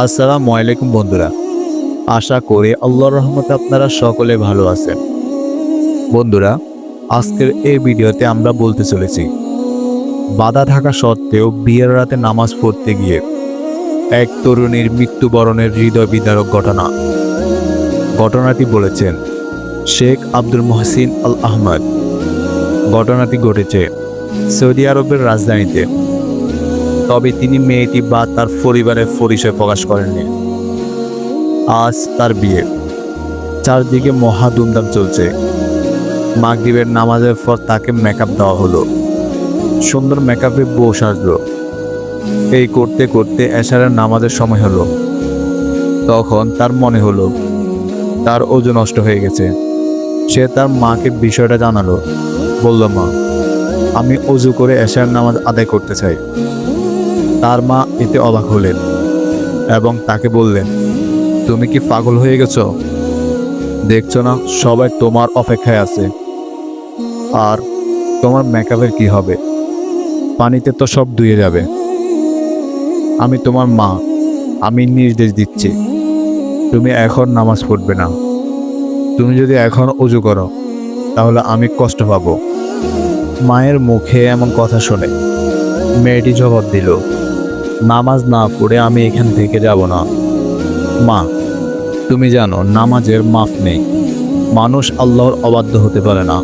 আসসালামু আলাইকুম বন্ধুরা, আশা করি আল্লাহর রহমতে আপনারা সকলে ভালো আছেন। বন্ধুরা, আজকের এই ভিডিওতে আমরা বলতে চলেছি বাধা থাকা সত্ত্বেও বিয়ের রাতে নামাজ পড়তে গিয়ে এক তরুণীর মৃত্যুবরণের হৃদয় বিদারক ঘটনাটি বলেছেন শেখ আব্দুল মহসিন আল আহমদ। ঘটনাটি ঘটেছে সৌদি আরবের রাজধানীতে। তবে তিনি মেয়েটি বা তার পরিবারের পরিচয় প্রকাশ করেননি। আজ তার বিয়ে, চারদিকে মহা ধুমধাম চলছে। মাগরিবের নামাজের পর তাকে মেকআপ দেওয়া হলো। সুন্দর মেকআপে বউ সাজলো। এই করতে করতে এশারের নামাজের সময় হলো। তখন তার মনে হলো তার ওযু নষ্ট হয়ে গেছে। সে তার মাকে বিষয়টা জানালো। বলল, মা, আমি ওযু করে এশারের নামাজ আদায় করতে চাই। তার মা এতে অবাক হলেন এবং তাকে বললেন, তুমি কি পাগল হয়ে গেছো? দেখছো না সবাই তোমার অপেক্ষায় আছে? আর তোমার মেকআপের কি হবে? পানিতে তো সব ধুয়ে যাবে। আমি তোমার মা, আমি নির্দেশ দিচ্ছি, তুমি এখন নামাজ পড়বে না। তুমি যদি এখন ওযু করো তাহলে আমি কষ্ট পাবো। মায়ের মুখে এমন কথা শুনে মেয়েটি জবাব দিল, নামাজ না পড়ে আমি এখান থেকে যাব না। মা, তুমি জানো নামাজের মাফ নেই। মানুষ আল্লাহর অবাধ্য হতে পারে না।